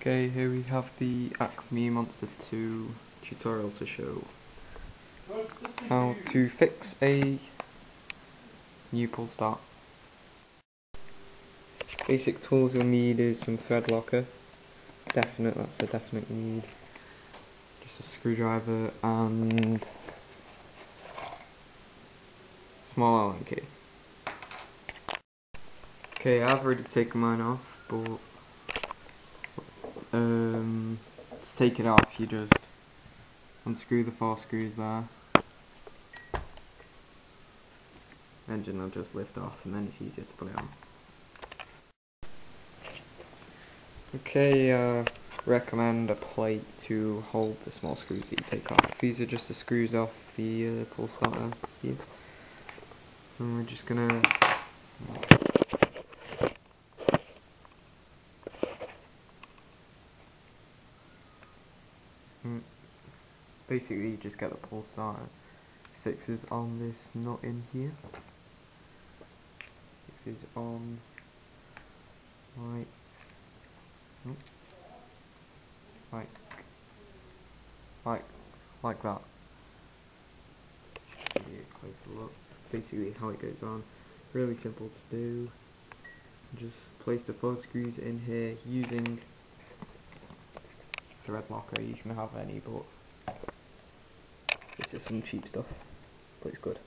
Okay, here we have the Acme Monster 2 tutorial to show how to fix a new pull start. Basic tools you'll need is some thread locker, that's a definite need, just a screwdriver and small Allen key. Okay, I've already taken mine off, but to take it off you just unscrew the 4 screws there. Engine will just lift off and then it's easier to put it on. Okay, recommend a plate to hold the small screws that you take off. These are just the screws off the pull starter here. And we're just gonna basically you just get the pull starter fixes on this nut in here. Fixes on like like that. Give you a closer look. Basically how it goes on. Really simple to do. Just place the 4 screws in here using thread locker. You can have any, but this is some cheap stuff, but it's good.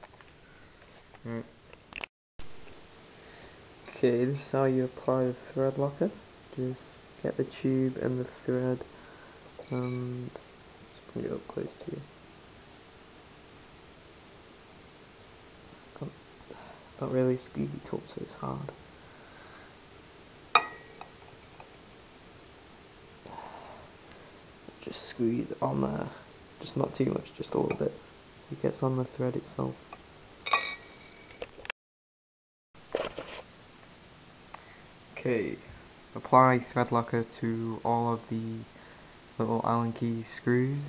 Right. Okay, this is how you apply the thread locker. Just get the tube and the thread and just bring it up close to you. It's not really squeezy top, so it's hard. Just squeeze on there, just not too much, just a little bit. It gets on the thread itself. Okay, apply thread locker to all of the little Allen key screws.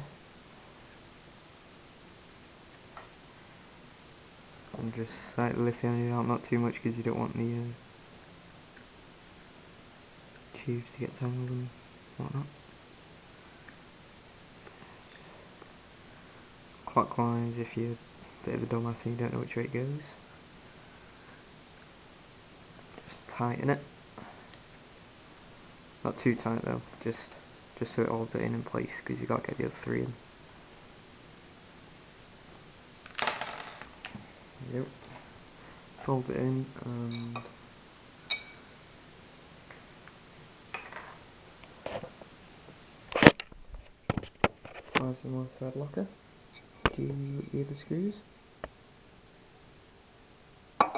And just slightly lifting it out, not too much because you don't want the tubes to get tangled and whatnot. Clockwise if you're a bit of a dumbass and you don't know which way it goes. Just tighten it. Not too tight though, just so it holds it in place because you got to get the other 3 in. Yep. Fold it in and apply some more thread locker to either screws. I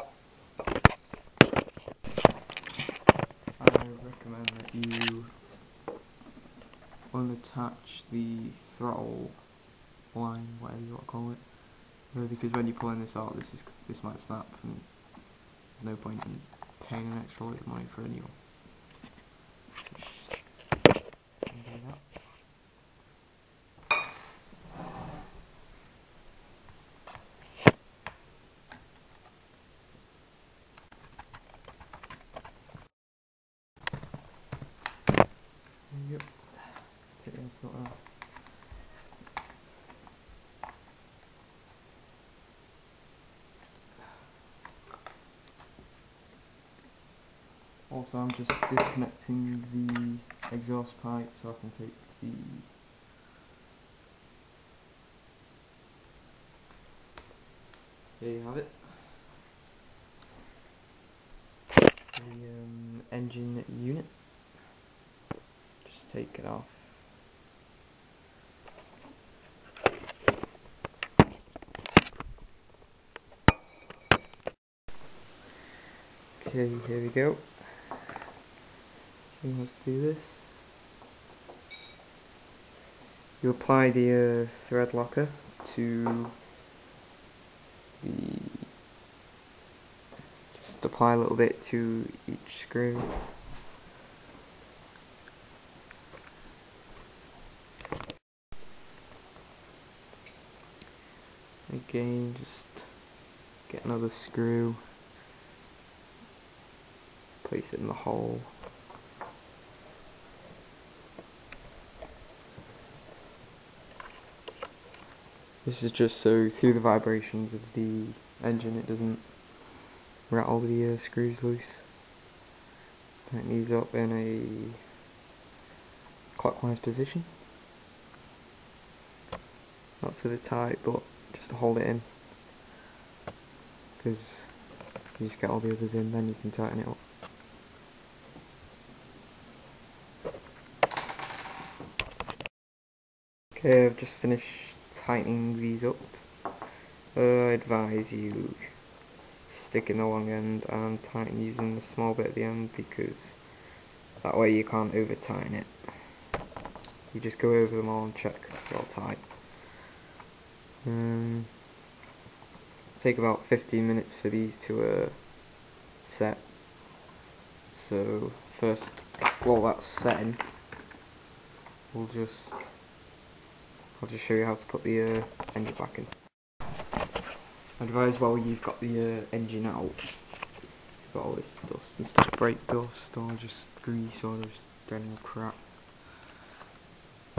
recommend that you unattach the throttle line, whatever you want to call it, because when you're pulling this out, this might snap, and there's no point in paying an extra load of money for a new one. Yep. Take the filter off. Also, I'm just disconnecting the exhaust pipe so I can take the there you have it. The engine unit. Just take it off. Okay, here we go. Let's do this. You apply the thread locker to the. Just apply a little bit to each screw. Again, just get another screw, place it in the hole. This is just so through the vibrations of the engine it doesn't rattle the screws loose. Tighten these up in a clockwise position. Not so they're tight, but just to hold it in, because you just get all the others in, then you can tighten it up. Okay, I've just finished tightening these up. I advise you stick in the long end and tighten using the small bit at the end, because that way you can't over tighten it. You just go over them all and check they're all tight. Take about 15 minutes for these to set. So first, while that's setting, I'll just show you how to put the engine back in. I advise while you've got the engine out, you've got all this dust and stuff, brake dust or just grease or just general crap.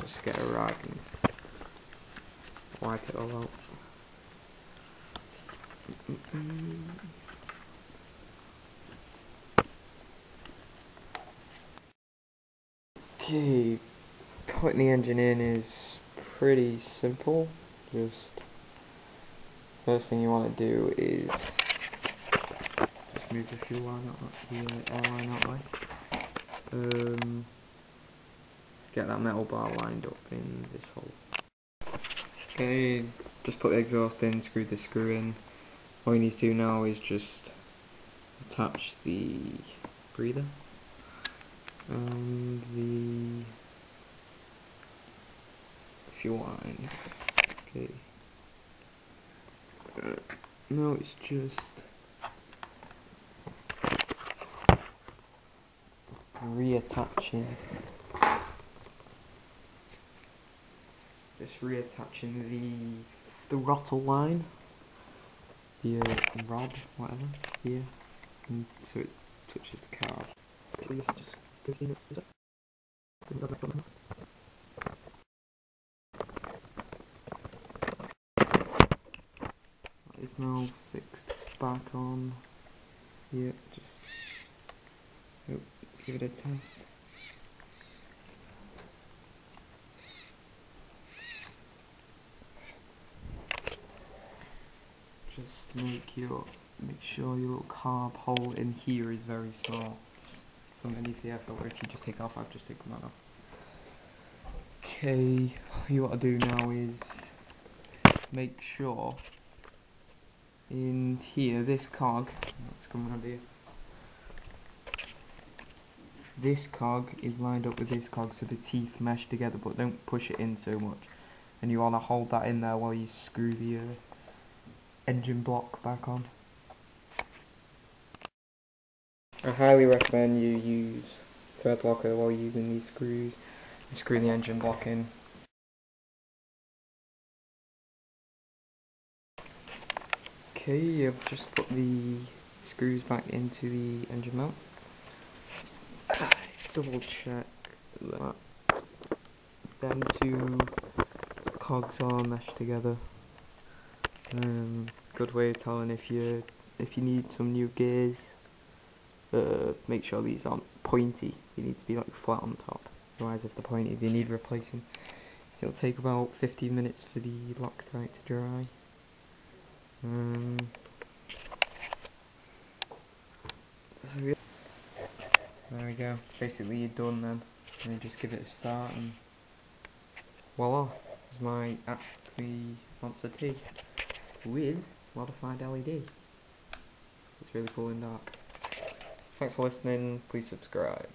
Just get a rag and wipe it all out. Okay, putting the engine in is pretty simple. Just first thing you want to do is just move the fuel line out, the air line out the way. Get that metal bar lined up in this hole. Okay, just put the exhaust in, screw the screw in. All you need to do now is just attach the breather and the fuel line. Okay. Now it's just reattaching the throttle line, the rod, whatever, here, and so it touches the car. It's now fixed back on. Yeah, just give it a test. Just make sure your little carb hole in here is very small. Just underneath the air filter. If you just take off, I've just taken that off. Okay, what I do now is make sure in here, this cog, let's come around here. This cog is lined up with this cog so the teeth mesh together, but don't push it in so much. And you want to hold that in there while you screw the engine block back on. I highly recommend you use thread locker while using these screws and screw the engine block in. Okay, I've just put the screws back into the engine mount. Double check that them two cogs are meshed together. Good way of telling if you need some new gears. Make sure these aren't pointy. They need to be like flat on top. Otherwise, if they're pointy, they need replacing. It'll take about 15 minutes for the Loctite to dry. So yeah. There we go. Basically, you're done then. And just give it a start, and voila! There's my Acme Monster T with modified LED. It's really cool and dark. Thanks for listening. Please subscribe.